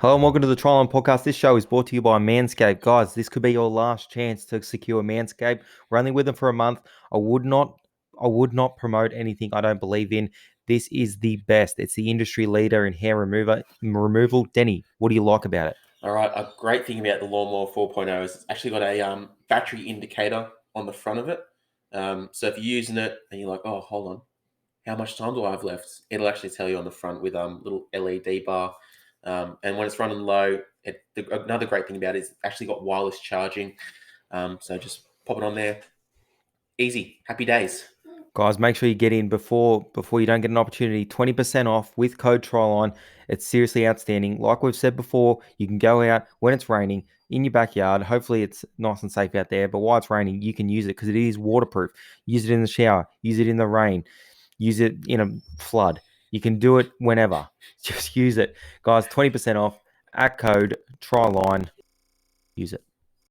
Hello and welcome to the TryLine podcast. This show is brought to you by Manscape. Guys, this could be your last chance to secure Manscape. We're only with them for a month. I would not promote anything I don't believe in. This is the best. It's the industry leader in hair removal. Denny, what do you like about it? All right, a great thing about the Lawnmower 4.0 is it's actually got a battery indicator on the front of it. So if you're using it and you're like, oh, hold on, how much time do I have left? It'll actually tell you on the front with little LED bar. And when it's running low, another great thing about it is it's actually got wireless charging. So just pop it on there. Easy, happy days. Guys, make sure you get in before you don't get an opportunity. 20% off with code TryLine. It's seriously outstanding. Like we've said before, you can go out when it's raining in your backyard. Hopefully it's nice and safe out there. But while it's raining, you can use it because it is waterproof. Use it in the shower. Use it in the rain. Use it in a flood. You can do it whenever. Just use it. Guys, 20% off at code TryLine. Use it.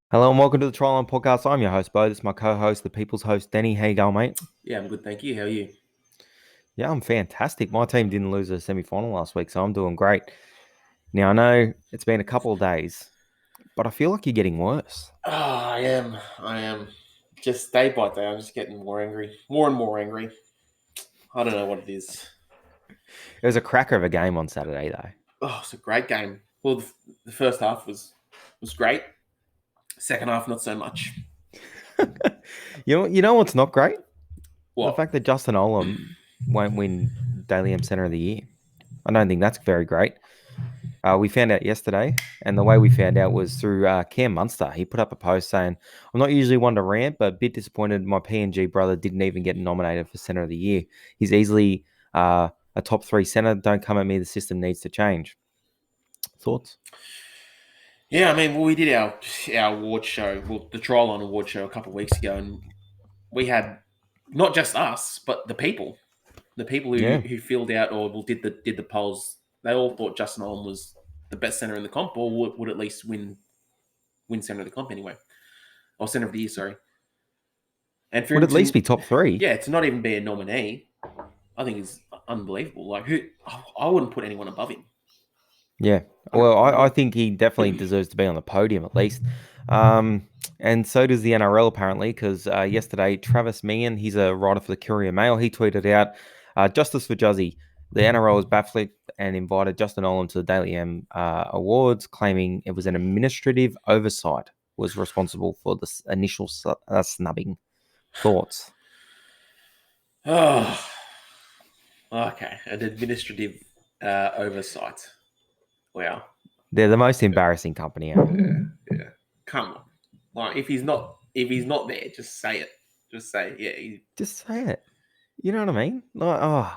Hello and welcome to the TryLine podcast. I'm your host, Bo. This is my co-host, the people's host, Denny. How you going, mate? Yeah, I'm good, thank you. How are you? Yeah, I'm fantastic. My team didn't lose a semi-final last week, so I'm doing great. Now, I know it's been a couple of days, but I feel like you're getting worse. Oh, I am. Just day by day, I'm just getting more angry. More and more angry. I don't know what it is. It was a cracker of a game on Saturday, though. Oh, it's a great game. Well, the first half was great. Second half, not so much. You know what's not great? What? The fact that Justin Olam won't win Daily M Centre of the Year. I don't think that's very great. We found out yesterday, and the way we found out was through Cam Munster. He put up a post saying, I'm not usually one to rant, but a bit disappointed my PNG brother didn't even get nominated for Centre of the Year. He's easily a top 3 centre. Don't come at me. The system needs to change. Thoughts? Yeah, I mean, well, we did our award show, the TryLine award show a couple of weeks ago, and we had not just us, but the people who filled out or did the polls. They all thought Justin Olam was the best centre in the comp, or would at least win centre of the comp anyway, or centre of the year. Sorry, and for Would him at least be top 3. yeah, to not even be a nominee, I think is unbelievable. Like, I wouldn't put anyone above him. Yeah. Well, I think he definitely deserves to be on the podium at least. And so does the NRL apparently, because yesterday, Travis Meehan, he's a writer for the Courier Mail, he tweeted out, Justice for Juzzy. The NRL was baffled and invited Justin Olam to the Daily M Awards, claiming it was an administrative oversight was responsible for the initial snubbing. Thoughts? Oh, okay. An administrative oversight. Wow. They're the most embarrassing company ever. Yeah. Come on. Like, if he's not there, just say it. Just say, yeah. Just say it. You know what I mean? Like,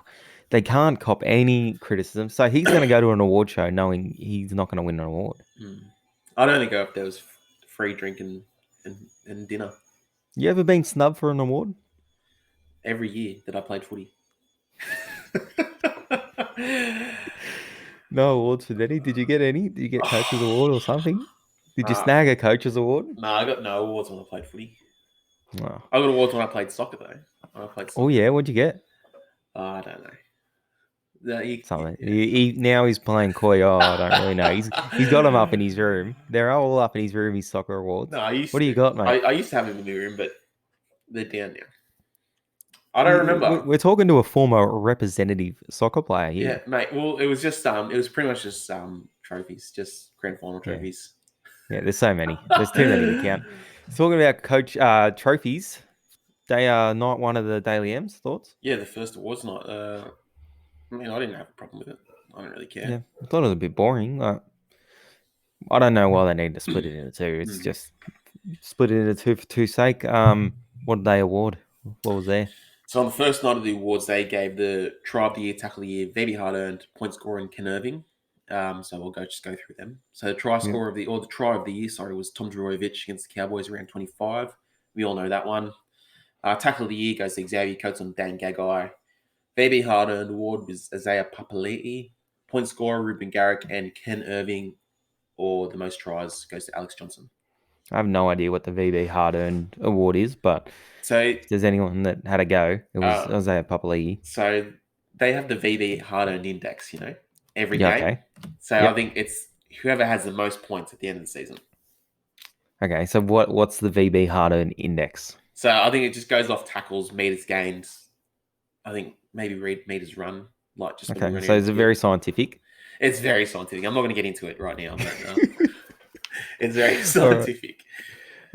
they can't cop any criticism. So he's going to go to an award show knowing he's not going to win an award. I'd only go if there was free drink and dinner. You ever been snubbed for an award? Every year that I played footy. No awards for Denny. Did you get any? Did you get coach's award or something? Did you snag a coach's award? No, I got no awards when I played footy. Oh. I got awards when I played soccer though. Oh yeah, what'd you get? I don't know. Something. Yeah. Now he's playing coy. Oh, I don't really know. He's got them up in his room. They're all up in his room. His soccer awards. No, what do you got, mate? I used to have them in the room, but they're down now. I don't remember. We're talking to a former representative soccer player here. Yeah, mate. Well, it was just it was pretty much just trophies, just grand final trophies. Yeah, there's so many. There's too many to count. Talking about coach trophies, they are not one of the Daily M's. Thoughts? Yeah, the first awards night. I mean, I didn't have a problem with it. I don't really care. Yeah, I thought it was a bit boring. I don't know why they need to split it into 2. It's just split it into 2 for 2's sake. What did they award? What was there? So on the first night of the awards, they gave the Try of the Year, Tackle of the Year, very hard earned, point scorer, and Ken Irving. So we'll go through them. So the try scorer the Try of the Year, was Tom Djurovic against the Cowboys around 25. We all know that one. Tackle of the Year goes to Xavier Coates on Dan Gagai. VB hard earned award was Isaiah Papali'i. Point scorer Ruben Garrick, and Ken Irving, or the most tries, goes to Alex Johnson. I have no idea what the VB hard earned award is, but if there's anyone that had a go, it was Isaiah Papali'i. So they have the VB hard earned index, every game. Okay. So I think it's whoever has the most points at the end of the season. Okay, so what's the VB hard-earned index? So I think it just goes off tackles, meters gained. I think maybe read meters run, like just when you're Okay, running so around is the it field. very scientific? It's very scientific. I'm not going to get into it right now, but it's very All right. scientific.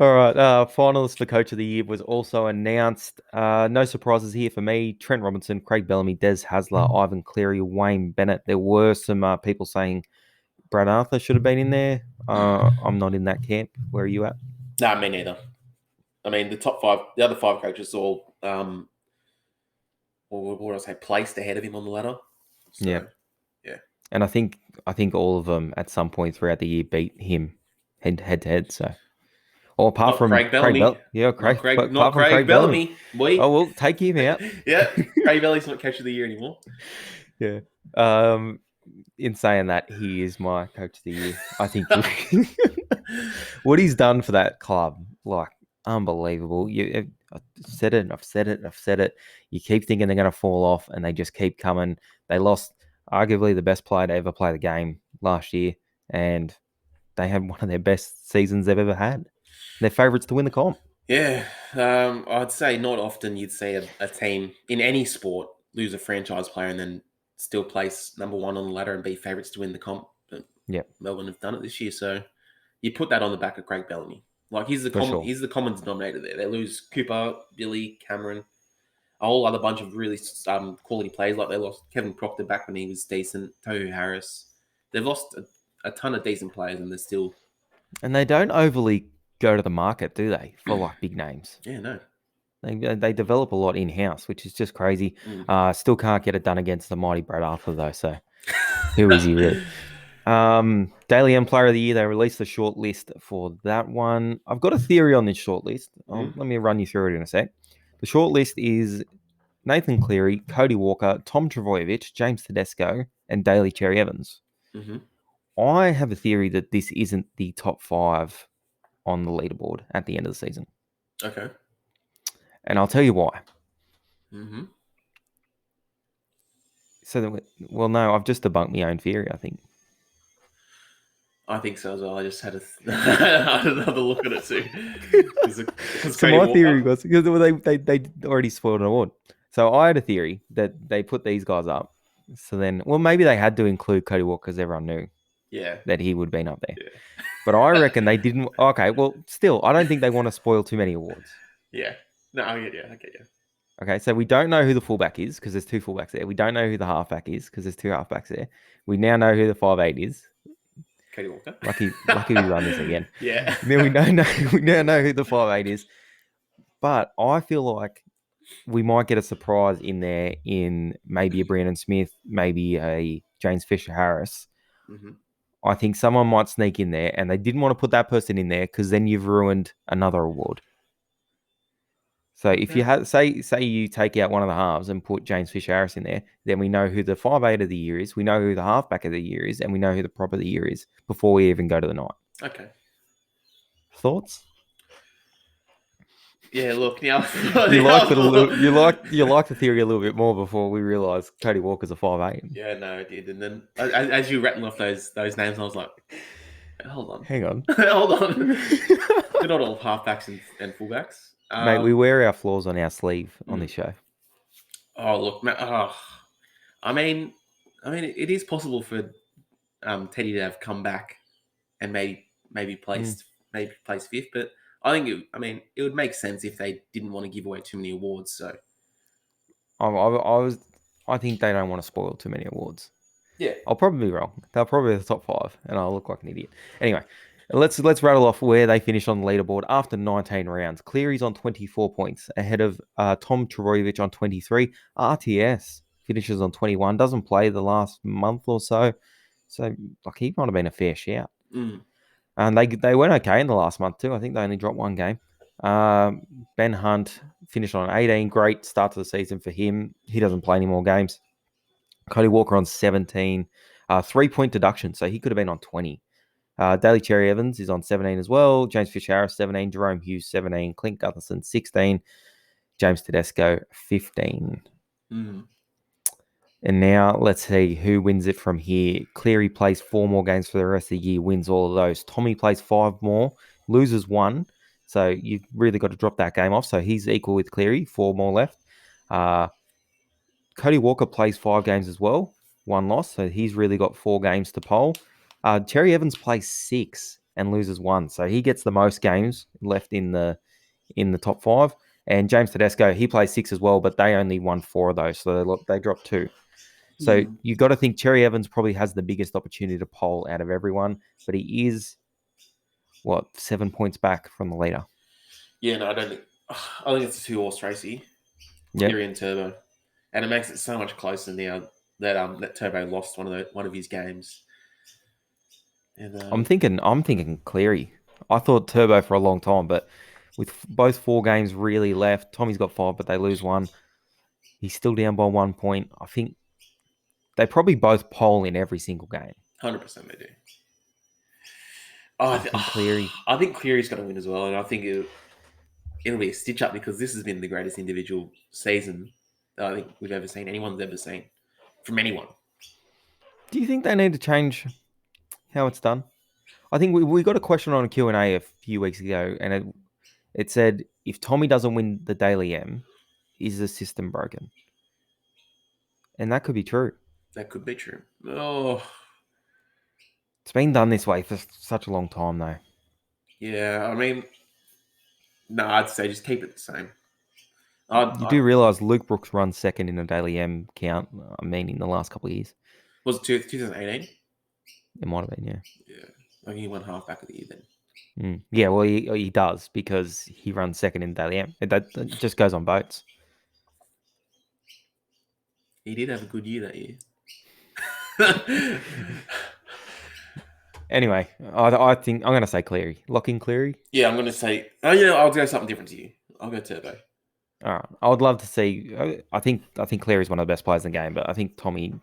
All right. Finalist for Coach of the Year was also announced. No surprises here for me. Trent Robinson, Craig Bellamy, Des Hasler, Ivan Cleary, Wayne Bennett. There were some people saying Brad Arthur should have been in there. I'm not in that camp. Where are you at? Nah, me neither. I mean, the other five coaches all, what would I say, placed ahead of him on the ladder. So, Yeah. yeah. And I think all of them at some point throughout the year beat him head to head. So, or apart Not from Craig Bellamy. But Not apart from Craig Craig Bellamy. Bellamy. Boy. Oh well, take him out. Yeah. Craig Bellamy's not coach of the year anymore. Yeah. In saying that, he is my coach of the year. I think what he's done for that club, like unbelievable. I've said it, and I've said it, and I've said it. You keep thinking they're going to fall off, and they just keep coming. They lost arguably the best player to ever play the game last year, and they had one of their best seasons they've ever had. They're favourites to win the comp. Yeah. I'd say not often you'd see a team in any sport lose a franchise player and then still place number one on the ladder and be favourites to win the comp. But Yep. Melbourne have done it this year, so you put that on the back of Craig Bellamy. Like he's the he's the common denominator there. They lose Cooper, Billy, Cameron, a whole other bunch of really quality players. Like they lost Kevin Proctor back when he was decent, Tohu Harris. They've lost a ton of decent players, and they're still. And they don't overly go to the market, do they? For like big names. Yeah, no. They develop a lot in house, which is just crazy. Still can't get it done against the mighty Brad Arthur though. So who is he really? Daily M Player of the Year. They released the short list for that one. I've got a theory on this short list. Let me run you through it in a sec. The short list is Nathan Cleary, Cody Walker, Tom Trbojevic, James Tedesco, and Daly Cherry Evans. Mm-hmm. I have a theory that this isn't the top 5 on the leaderboard at the end of the season. Okay. And I'll tell you why. Mm-hmm. No, I've just debunked my own theory, I think. I think so as well. I just had another look at it too. So my theory was because they already spoiled an award. So I had a theory that they put these guys up. So then, well, maybe they had to include Cody Walker because everyone knew that he would have been up there. Yeah. But I reckon they didn't. Okay, well, still, I don't think they want to spoil too many awards. Yeah. No, I get you. Okay, so we don't know who the fullback is because there's 2 fullbacks there. We don't know who the halfback is because there's 2 halfbacks there. We now know who the 5'8" is. Cody Walker. Lucky we run this again. Yeah. Then we now know who the 5'8" is. But I feel like we might get a surprise in there in maybe a Brandon Smith, maybe a James Fisher-Harris. Mm-hmm. I think someone might sneak in there, and they didn't want to put that person in there because then you've ruined another award. So if you have, say you take out one of the halves and put James Fisher-Harris in there, then we know who the 5'8" of the year is, we know who the halfback of the year is, and we know who the prop of the year is before we even go to the night. Okay. Thoughts? Yeah, look, now you like the theory a little bit more before we realised Cody Walker's a 5'8". Yeah, no, I did. And then as you rattled off those names, I was like, hold on. Hang on. Hold on. They're not all halfbacks and fullbacks. Mate, we wear our flaws on our sleeve on this show. Oh, look, man. I mean, it is possible for Teddy to have come back and maybe placed 5th, but I think it would make sense if they didn't want to give away too many awards. So, I think they don't want to spoil too many awards. Yeah, I'll probably be wrong. They'll probably be the top 5, and I'll look like an idiot. Anyway, let's rattle off where they finish on the leaderboard after 19 rounds. Cleary's on 24 points, ahead of Tom Trbojevic on 23. RTS finishes on 21. Doesn't play the last month or so, so like he might have been a fair shout. And they went okay in the last month too. I think they only dropped 1 game. Ben Hunt finished on 18. Great start to the season for him. He doesn't play any more games. Cody Walker on 17. 3-point deduction, so he could have been on 20. Daly Cherry Evans is on 17 as well. James Fisher-Harris, 17. Jerome Hughes, 17. Clint Gutherson, 16. James Tedesco, 15. And now let's see who wins it from here. Cleary plays 4 more games for the rest of the year, wins all of those. Tommy plays 5 more, loses 1. So you've really got to drop that game off. So he's equal with Cleary, 4 more left. Cody Walker plays 5 games as well, 1 loss. So he's really got 4 games to poll. Cherry Evans plays 6 and loses 1. So he gets the most games left in the top 5. And James Tedesco, he plays 6 as well, but they only won 4 of those. So they dropped 2. So you've got to think Cherry Evans probably has the biggest opportunity to poll out of everyone, but he is, 7 points back from the leader. Yeah, no, I don't think. I think it's a 2-horse racey, Cleary and Turbo, and it makes it so much closer now that Turbo lost one of his games. And I'm thinking Cleary. I thought Turbo for a long time, but with both 4 games really left, Tommy's got 5, but they lose 1. He's still down by 1 point. I think they probably both poll in every single game. 100% they do. I think Cleary. I think Cleary's got to win as well, and I think it'll be a stitch up because this has been the greatest individual season that I think we've ever seen. Anyone's ever seen from anyone. Do you think they need to change how it's done? I think we got a question on a Q&A a few weeks ago, and it said, if Tommy doesn't win the Daily M, is the system broken? And that could be true. That could be true. Oh, it's been done this way for such a long time, though. Yeah, I mean, no, I'd say just keep it the same. You do realise Luke Brooks runs second in a Daily M count, in the last couple of years. Was it 2018? It might have been, yeah. Yeah, I think he won half back of the year then. Yeah, well, he does because he runs second in Daily M. That just goes on boats. He did have a good year that year. Anyway, I think I'm going to say Cleary. Lock in Cleary? Yeah, I'm going to say... I'll go something different to you. I'll go Turbo. All right. I would love to see... I think Cleary's one of the best players in the game, but I think Tommy,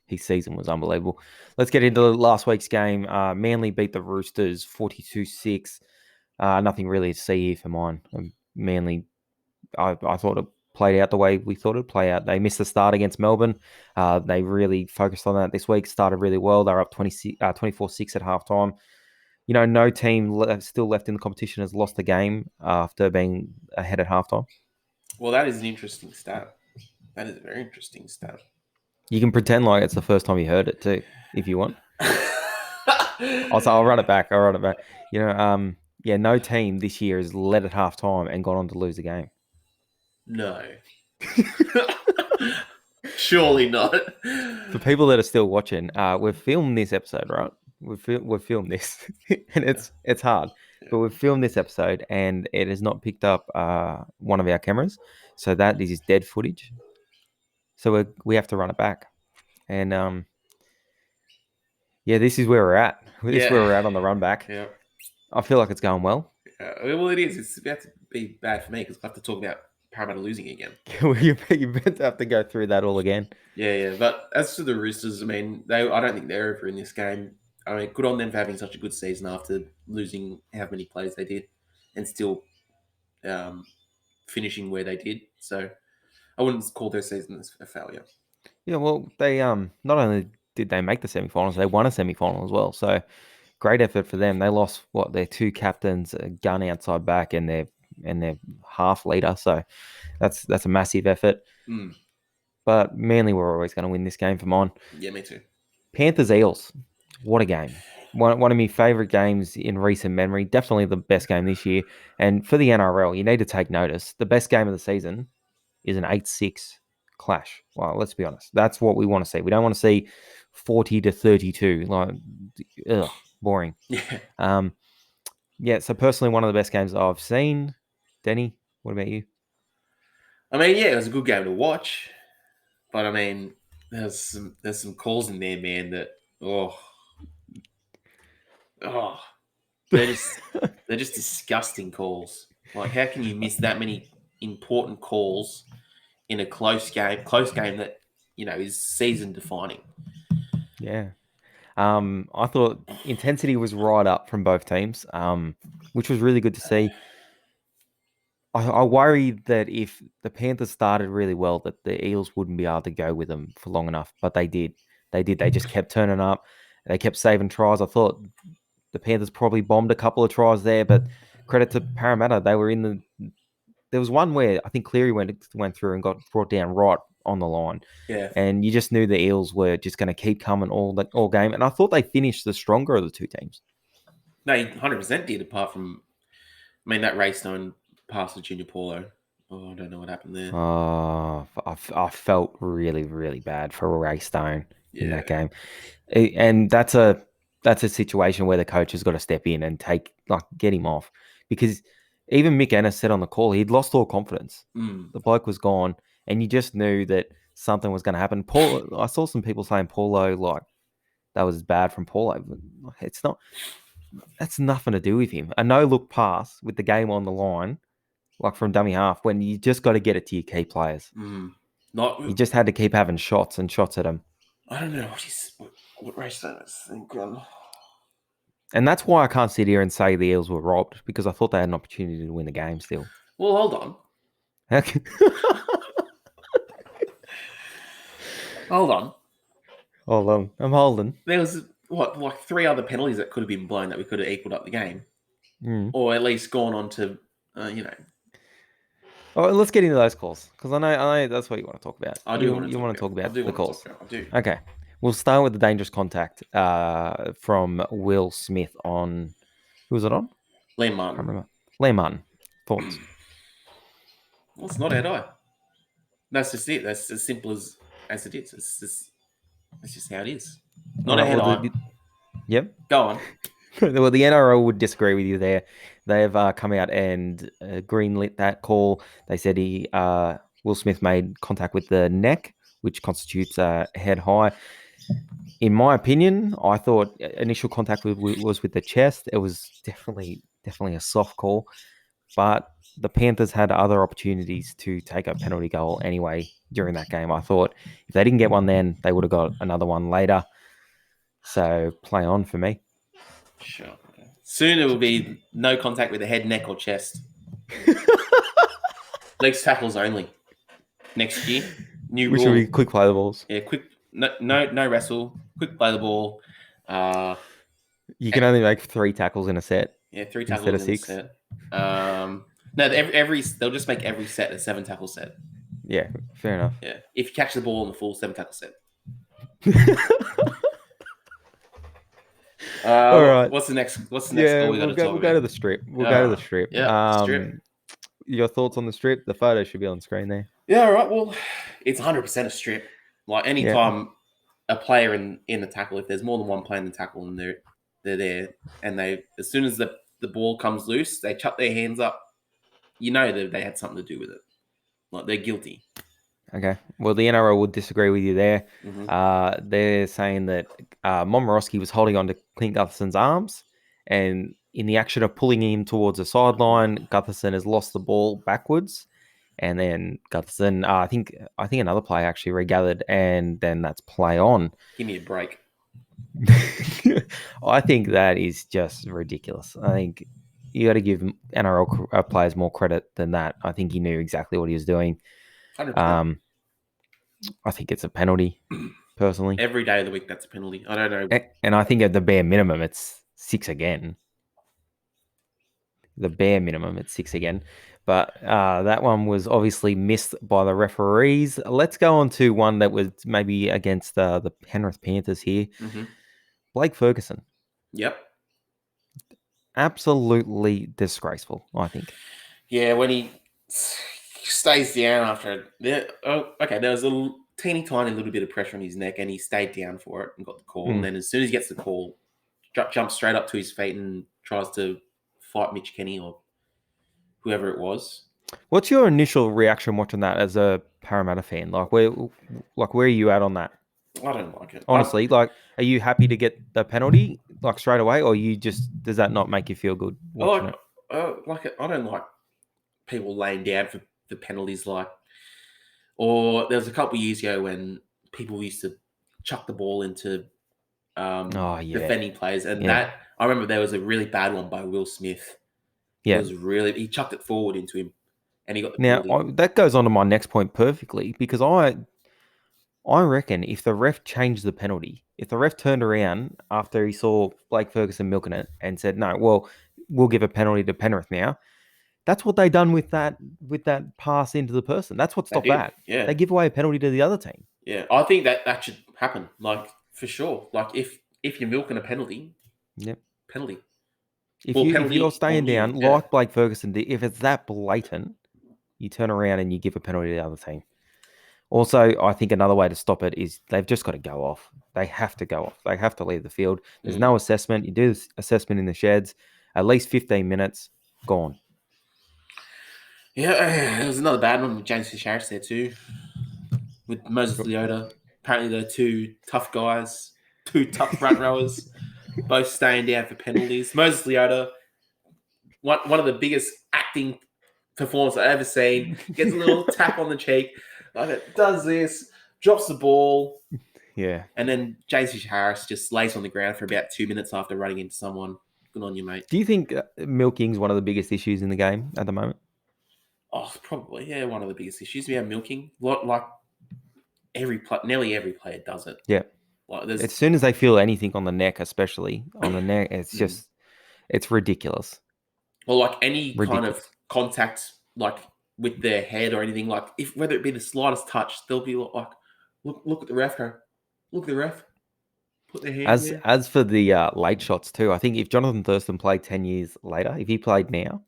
his season was unbelievable. Let's get into last week's game. Manly beat the Roosters 42-6. Nothing really to see here for mine. Manly, I thought it played out the way we thought it'd play out. They missed the start against Melbourne. They really focused on that this week. Started really well. They were up 24-6 at halftime. No team still left in the competition has lost a game after being ahead at halftime. Well, that is an interesting stat. That is a very interesting stat. You can pretend like it's the first time you heard it too, if you want. I'll run it back. No team this year has led at halftime and gone on to lose a game. No. Surely not. For people that are still watching, we've filmed this episode, right? We've filmed this, and it's hard. But we've filmed this episode, and it has not picked up one of our cameras, so that is dead footage. So we have to run it back, and this is where we're at. This is where we're at on the run back. Yeah. I feel like it's going well. Well, it is. It's about to be bad for me because I have to talk about Parramatta losing again. You bet to have to go through that all again. Yeah. But as to the Roosters, I don't think they're over in this game. Good on them for having such a good season after losing how many players they did and still finishing where they did. So I wouldn't call their season a failure. Yeah, well, they not only did they make the semi-finals, they won a semi-final as well. So great effort for them. They lost their 2 captains, a gun outside back, and their half leader. So that's a massive effort. But Manly were always going to win this game for mine. Yeah, me too. Panthers Eels, what a game! One of my favourite games in recent memory. Definitely the best game this year. And for the NRL, you need to take notice. The best game of the season is an 8-6 clash. Well, let's be honest. That's what we want to see. We don't want to see 40-32. Like, boring. Yeah. So personally, one of the best games I've seen. Denny, what about you? It was a good game to watch, but there's some calls in there, man. That they're just disgusting calls. Like, how can you miss that many important calls in a close game that is season defining? Yeah. I thought intensity was right up from both teams, which was really good to see. I worry that if the Panthers started really well, that the Eels wouldn't be able to go with them for long enough. But they did. They did. They just kept turning up. They kept saving tries. I thought the Panthers probably bombed a couple of tries there, but credit to Parramatta. They were in the. There was one where I think Cleary went through and got brought down right on the line, Yeah. and you just knew the Eels were just going to keep coming all game. And I thought they finished the stronger of the two teams. They 100% did, apart from, I mean, that Raystone pass to Junior Paulo. Oh, I don't know what happened there. I felt really, really bad for Ray Stone in Yeah. that game. And that's a situation where the coach has got to step in and get him off, because even Mick Ennis said on the call he'd lost all confidence. Mm. The bloke was gone, and you just knew that something was going to happen. I saw some people saying Paulo, like, that was bad from Paulo. But it's not. That's nothing to do with him. A no look pass with the game on the line, like from dummy half, when you just got to get it to your key players. Mm. Not. You just had to keep having shots and shots at him. I don't know what Raystone is. And that's why I can't sit here and say the Eels were robbed, because I thought they had an opportunity to win the game still. Well, hold on. Hold on. Hold on. I'm holding. There was, like 3 other penalties that could have been blown that we could have equaled up the game. Or at least gone on to, Oh, let's get into those calls, because I know that's what you want to talk about. I do want to talk about the calls. I do. Okay. We'll start with the dangerous contact from Will Smith on... Who was it on? Liam I Martin. can't remember. Liam Martin. Thoughts? Well, it's not head eye. That's just it. That's as simple as it is. It's just how it is. Not a head eye. Yep. Go on. Well, the NRL would disagree with you there. They've come out and greenlit that call. They said Will Smith made contact with the neck, which constitutes head high. In my opinion, I thought initial contact was with the chest. It was definitely a soft call, but the Panthers had other opportunities to take a penalty goal anyway during that game. I thought if they didn't get one then, they would have got another one later. So play on for me. Sure. Soon it will be no contact with the head, neck, or chest. Legs tackles only. Next year, new Which rule. will be quick play the balls. Yeah, quick. No wrestle. Quick play the ball. You can only make 3 tackles in a set. Yeah, 3 instead tackles of in 6. a set. No, they'll just make every set a 7 tackle set. Yeah, fair enough. Yeah, if you catch the ball in the full 7 tackle set. All right. What's the next? Yeah, goal we'll go to the strip. We'll go to the strip. Yeah, strip. Your thoughts on the strip? The photo should be on screen there. Yeah, all right. Well, it's 100% a strip. Like anytime a player in the tackle, if there's more than one player in the tackle and they're there, and as soon as the ball comes loose, they chuck their hands up. You know that they had something to do with it. Like they're guilty. Okay. Well, the NRL would disagree with you there. Mm-hmm. They're saying that Momorowski was holding on to Clint Gutherson's arms, and in the action of pulling him towards the sideline, Gutherson has lost the ball backwards, and then Gutherson, I think another player actually regathered, and then that's play on. Give me a break. I think that is just ridiculous. I think you got to give NRL players more credit than that. I think he knew exactly what he was doing. 100%. I think it's a penalty, personally. Every day of the week, that's a penalty. I don't know. And I think at the bare minimum, it's 6 again. The bare minimum, it's 6 again. But that one was obviously missed by the referees. Let's go on to one that was maybe against the Penrith Panthers here. Mm-hmm. Blake Ferguson. Yep. Absolutely disgraceful, I think. Yeah, when he stays down after... there was a teeny tiny little bit of pressure on his neck and he stayed down for it and got the call. And then as soon as he gets the call, jumps straight up to his feet and tries to fight Mitch Kenny or whoever it was. What's your initial reaction watching that as a Parramatta fan? Where are you at on that? I don't like it. Honestly, are you happy to get the penalty straight away, or does that not make you feel good watching it? I don't like people laying down for the penalties, or there was a couple of years ago when people used to chuck the ball into defending players, and that I remember there was a really bad one by Will Smith. Yeah, he chucked it forward into him. and he got the Now, penalty. that goes on to my next point perfectly because I reckon if the ref changed the penalty, if the ref turned around after he saw Blake Ferguson milking it and said, no, well, we'll give a penalty to Penrith now, that's what they done with that pass into the person. That's what They stopped did, that. yeah, They give away a penalty to the other team. yeah. I think that should happen, like for sure. Like if you're milking a penalty, Yep. penalty, If well, you're penalty staying on you, down yeah. like Blake Ferguson did, if it's that blatant, you turn around and you give a penalty to the other team. Also, I think another way to stop it is they've just got to go off. They have to go off. They have to leave the field. There's no assessment. You do this assessment in the sheds, at least 15 minutes, gone. Yeah, there was another bad one with James Fish-Harris there too, with Moses Leota. Apparently, they're two tough guys, two tough front rowers, both staying down for penalties. Moses Leota, one of the biggest acting performances I've ever seen, gets a little tap on the cheek, like it does this, drops the ball, Yeah. and then James Fish-Harris just lays on the ground for about 2 minutes after running into someone. Good on you, mate. Do you think milking's one of the biggest issues in the game at the moment? Oh, probably, yeah, one of the biggest issues we have milking. Like nearly every player does it. Yeah. Like As soon as they feel anything on the neck, especially on the neck, it's just, it's ridiculous. or like any kind of Ridiculous. contact, like with their head or anything, like if whether it be the slightest touch, they'll be like, look at the ref, go, look at the ref, put their hand there. As for the late shots too, I think if Jonathan Thurston played 10 years later, if he played now,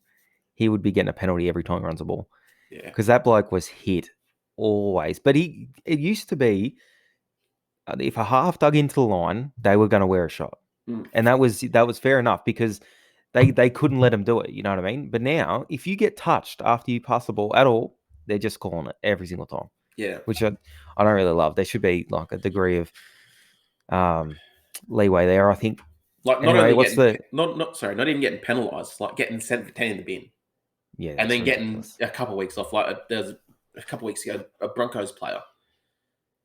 he would be getting a penalty every time he runs a ball. Yeah, Because that bloke was hit always. But it used to be if a half dug into the line, they were going to wear a shot. And that was fair enough because they couldn't let him do it. You know what I mean? But now, if you get touched after you pass the ball at all, they're just calling it every single time. yeah. Which I don't really love. There should be like a degree of leeway there, I think. Like not Anyway, only what's getting the not even getting penalised, like getting sent for 10 in the bin, yeah, and that's then getting ridiculous. a couple of weeks off. Like there's a couple of weeks ago, a Broncos player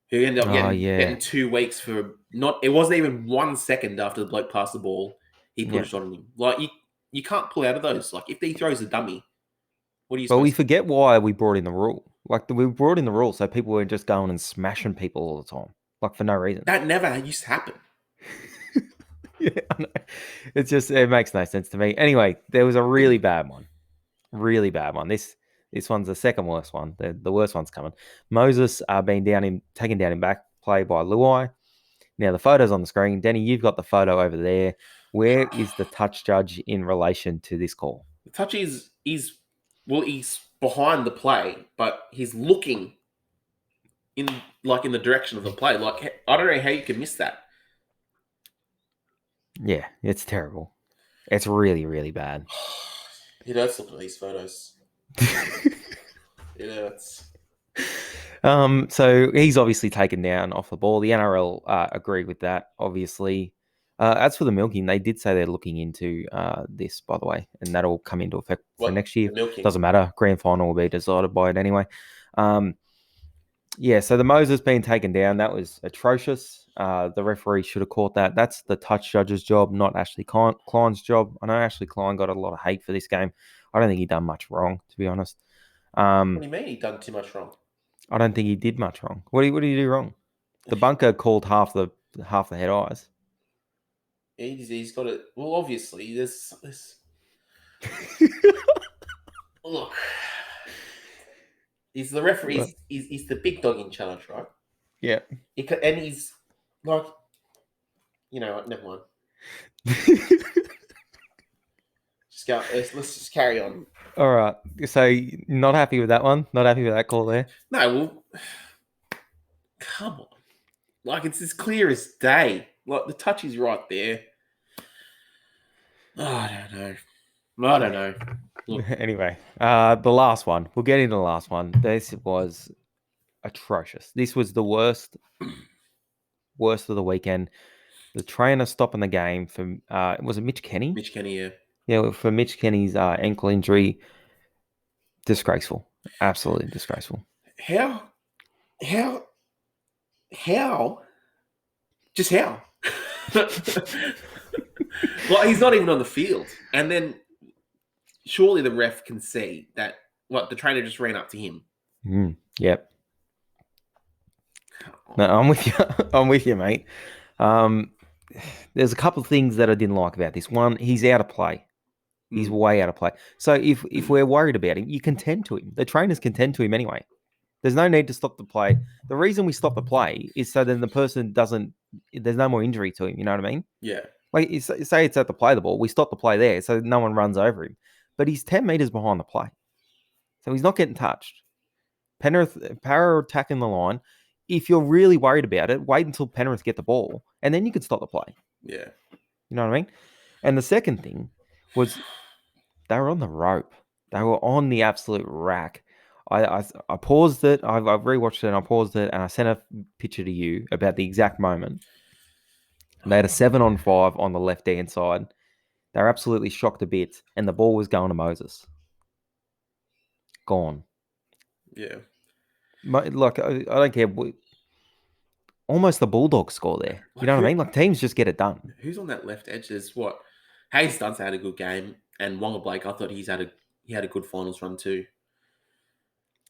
who ended up getting 2 weeks for not. It wasn't even 1 second after the bloke passed the ball, he put a shot on him. Like you can't pull out of those. Like if he throws a dummy, what are you But we supposed to? forget why we brought in the rule. Like we brought in the rule so people weren't just going and smashing people all the time, like for no reason. That never used to happen. Yeah, I know. It makes no sense to me. Anyway, there was a really bad one. Really bad one. This one's the second worst one. The worst one's coming. Moses being taken down in back play by Luai. Now the photo's on the screen. Denny, you've got the photo over there. Where is the touch judge in relation to this call? The touch is he's behind the play, but he's looking in the direction of the play. Like I don't know how you could miss that. Yeah, it's terrible. It's really, really bad. It hurts looking at these photos. It hurts. So he's obviously taken down off the ball. The NRL agreed with that, obviously. As for the milking, they did say they're looking into this, by the way, and that'll come into effect for next year. The milking? Doesn't matter. Grand final will be decided by it anyway. Yeah, so the Moses being taken down, that was atrocious. The referee should have caught that. That's the touch judge's job, not Ashley Klein's job. I know Ashley Klein got a lot of hate for this game. I don't think he done much wrong, to be honest. What do you mean he done too much wrong? I don't think he did much wrong. What did he do wrong? The bunker called half the head eyes. He's got it. Well, obviously, there's look. He's the referee. He's the big dog in challenge, right? Yeah. And he's like, never mind. Let's just carry on. All right. So not happy with that one? Not happy with that call there? No, well, come on. Like it's as clear as day. Like the touch is right there. Oh, I don't know. Look. Anyway, the last one. We'll get into the last one. This was atrocious. This was the worst of the weekend. The trainer stopping the game for was it Mitch Kenny? Mitch Kenny, yeah. Yeah, for Mitch Kenny's ankle injury. Disgraceful. Absolutely disgraceful. How? Just how? Well, he's not even on the field. And then surely the ref can see that What, the trainer just ran up to him? Yep. Come No, on. I'm with you. I'm with you, mate. Um, there's a couple of things that I didn't like about this. One, he's out of play. He's Mm. way out of play. So if we're worried about him, you can tend to him. The trainers can tend to him anyway. There's no need to stop the play. The reason we stop the play is so then the person doesn't. There's no more injury to him. You know what I mean? Yeah. Like say it's at the play the ball, we stop the play there, so no one runs over him. But he's 10 meters behind the play, so he's not getting touched. Penrith para attacking the line. If you're really worried about it, wait until Penrith get the ball, and then you can stop the play. Yeah. You know what I mean? And the second thing was they were on the rope. They were on the absolute rack. I paused it. I've rewatched it and I paused it and I sent a picture to you about the exact moment. They had a 7-on-5 on the left hand side. They were absolutely shocked to bits, and the ball was going to Moses. Gone. Yeah. Like I don't care. Almost the Bulldogs score there. You Like know what I mean? Like teams just get it done. who's on that left edge? There's what? Hayes Dunce had a good game, and Wonga Blake. I thought he had a good finals run too.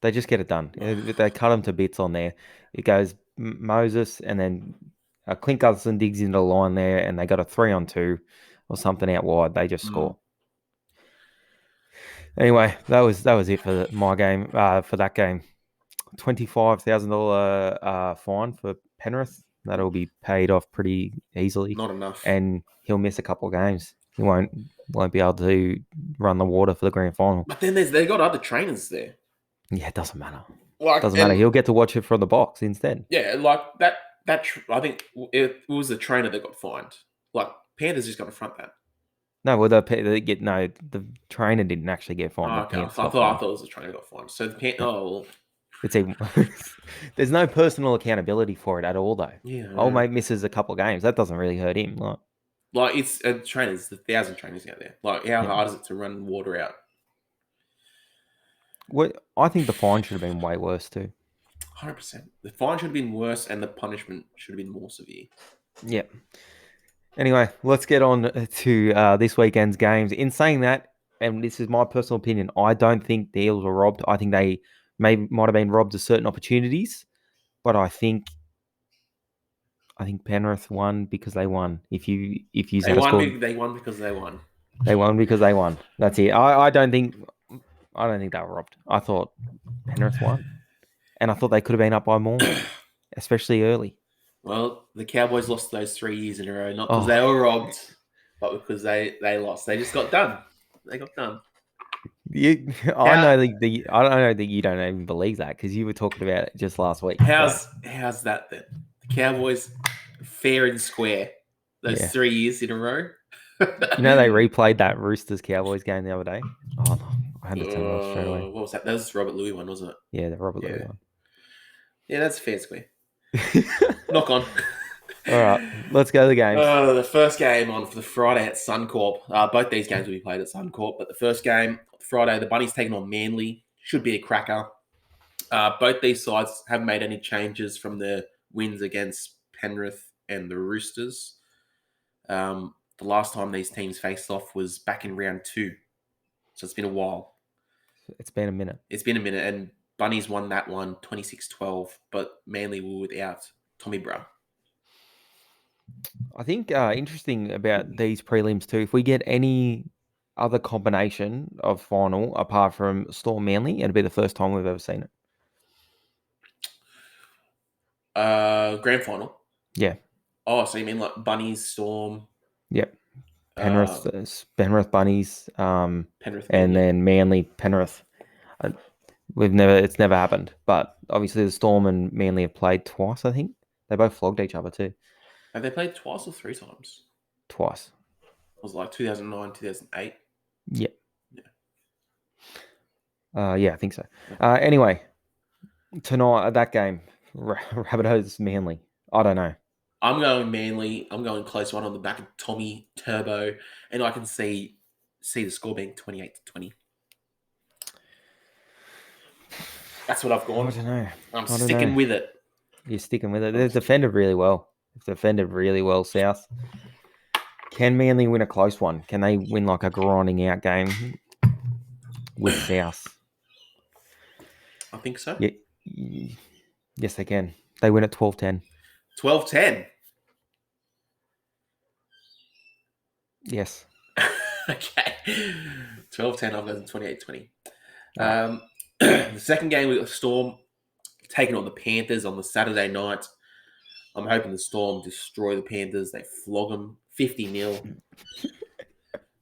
They just get it done. They cut them to bits on there. It goes Moses, and then Clint Gutherson digs into the line there, and they got a 3-on-2 or something out wide. They just score. Anyway, that was it for my game. For that game, $25,000 fine for Penrith. That'll be paid off pretty easily. Not enough. And he'll miss a couple of games. He won't be able to run the water for the grand final. But then they got other trainers there. Yeah, it doesn't matter. Like, Doesn't matter. He'll get to watch it from the box instead. Yeah, like that. I think it was the trainer that got fined. Like Panthers just got to front that. No, well, the trainer didn't actually get fined. Oh, okay. I thought it was the trainer that got fined. So it's even. There's no personal accountability for it at all, though. Yeah. Old mate misses a couple of games. That doesn't really hurt him. Like it's trainers, 1,000 trainers out there. Like how hard is it to run water out? I think the fine should have been way worse too. 100%. The fine should have been worse, and the punishment should have been more severe. Yeah. Anyway, let's get on to this weekend's games. In saying that, and this is my personal opinion, I don't think the Eels were robbed. I think they might have been robbed of certain opportunities, but I think Penrith won because they won. They won because they won. They won because they won. That's it. I don't think they were robbed. I thought Penrith won, and I thought they could have been up by more, especially early. Well, the Cowboys lost those 3 years in a row, not because they were robbed, but because they lost. They just got done. They got done. I know that you don't even believe that because you were talking about it just last week. How's that then? The Cowboys fair and square those 3 years in a row. You know they replayed that Roosters Cowboys game the other day. Oh, I had to turn it off straight away. What was that? That was the Robert Louis one, wasn't it? Yeah, the Robert Louis one. Yeah, that's fair and square. Knock on. All right, let's go to the games. The first game on for the Friday at Suncorp. Both these games will be played at Suncorp, but the first game Friday, the Bunnies taking on Manly. Should be a cracker. Both these sides haven't made any changes from the wins against Penrith and the Roosters. The last time these teams faced off was back in round 2. So it's been a while. It's been a minute. And Bunnies won that one 26-12, but Manly were without Tommy Bra. I think interesting about these prelims too, if we get any other combination of final apart from Storm Manly, it'll be the first time we've ever seen it. Grand final? Yeah. Oh, so you mean like Bunnies, Storm? Yep. Penrith Bunnies, Penrith, and then Manly Penrith. It's never happened, but obviously the Storm and Manly have played twice. I think they both flogged each other too. Have they played twice or 3 times? Twice. It was like 2009, 2008. Yeah. Yeah, I think so. Anyway, tonight that game, Rabbitohs Manly. I don't know. I'm going Manly. I'm going close one on the back of Tommy Turbo, and I can see the score being 28-20. That's what I've gone. I don't know. I'm sticking with it. You're sticking with it. They've defended really well. South. Can Manly win a close one? Can they win like a grinding out game with South? I think so. Yeah, yes, they can. They win at 12-10. 12-10. Yes. Okay. 12-10. I've got 28-20. Ah, The second game, we got Storm taking on the Panthers on the Saturday night. I'm hoping the Storm destroy the Panthers. They flog them 50-0.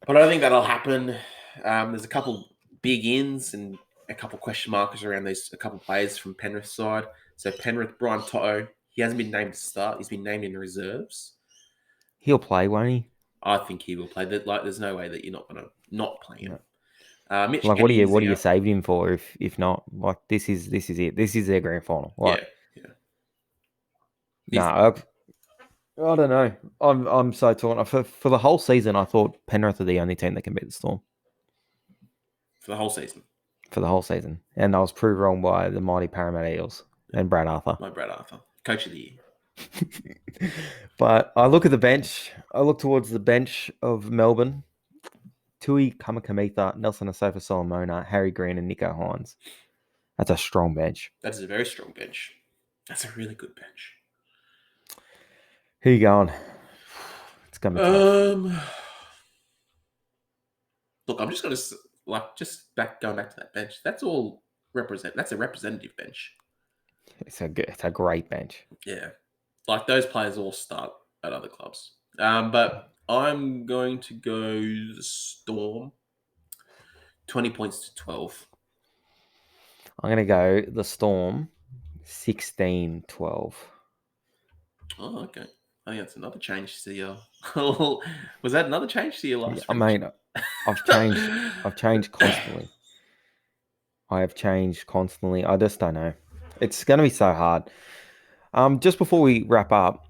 But I don't think that'll happen. There's a couple big ins and a couple question markers around a couple players from Penrith's side. So Penrith, Brian Toto, he hasn't been named to start. He's been named in reserves. he'll play, won't he? I think he will play. There's no way that you're not going to not play him. No. Mitch Like, Kenny is what are you out. saving him for? If not, like, this is it. This is their grand final. Like, Yeah. no, I don't know. I'm so torn. For the whole season, I thought Penrith are the only team that can beat the Storm For the whole season. for the whole season, and I was proved wrong by the mighty Parramatta Eels and Brad Arthur. My Brad Arthur, coach of the year. But I look at the bench. I look towards the bench of Melbourne. Tui Kamakamitha, Nelson Asofa Solomona, Harry Green, and Nico Hines. That's a strong bench. That is a very strong bench. That's a really good bench. Who you going? It's gonna be tough. Look, I'm just gonna going back to that bench. That's all That's a representative bench. It's a great bench. Yeah, like those players all start at other clubs. But I'm going to go the Storm. 20 points to 12. I'm gonna go the Storm. 16-12. Oh, okay. I think that's another change to your. Was that another change to your last? I mean, I've changed constantly. I have changed constantly. I just don't know. It's going to be so hard. Just before we wrap up,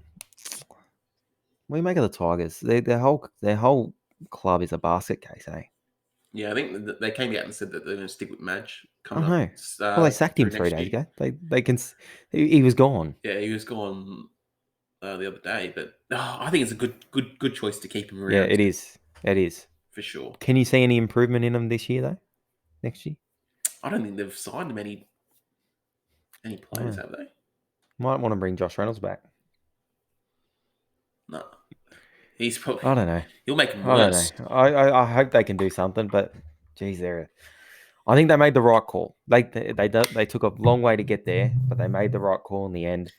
what do you make of the Tigers? Their whole club is a basket case, eh? Yeah, I think they came out and said that they're going to stick with Madge Oh coming no. up. Well, they sacked him through 3 next days year. ago. They can. He was gone. Yeah, he was gone the other day, but I think it's a good choice to keep him around. Yeah, it is. It is for sure. Can you see any improvement in them this year though? Next year? I don't think they've signed many players, have they? Might want to bring Josh Reynolds back. No, he's probably. I don't know. He'll make him worse. I don't know. I hope they can do something, but geez, I think they made the right call. They took a long way to get there, but they made the right call in the end.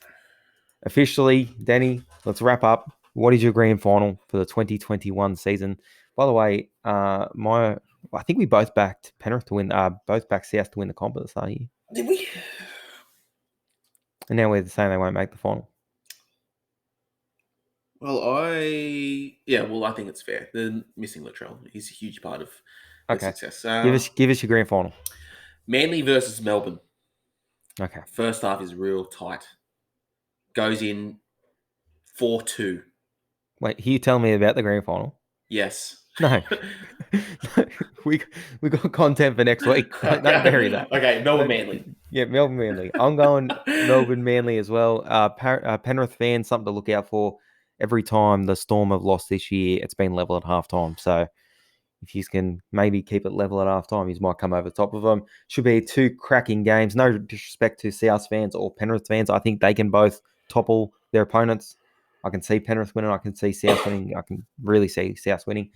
Officially, Danny, let's wrap up. What is your grand final for the 2021 season? By the way, I think we both backed Penrith to win. Both backed South to win the comp at the start of the year. Did we? And now we're saying they won't make the final. Well, I think it's fair. They're missing Latrell. He's a huge part of their success. Give us your grand final. Manly versus Melbourne. Okay. First half is real tight. Goes in 4-2. Wait, you tell me about the grand final? Yes. No. we got content for next week. Don't bury that. Okay, Melbourne Manly. Yeah, Melbourne Manly. I'm going Melbourne Manly as well. Penrith fans, something to look out for. Every time the Storm have lost this year, it's been level at halftime. So if you can maybe keep it level at halftime, you might come over the top of them. Should be 2 cracking games. No disrespect to South fans or Penrith fans. I think they can both topple their opponents. I can see Penrith winning. I can see South winning. I can really see South winning.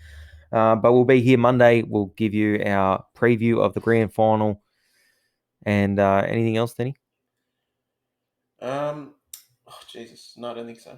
But we'll be here Monday. We'll give you our preview of the grand final. And anything else, Denny? Oh, Jesus. No, I don't think so.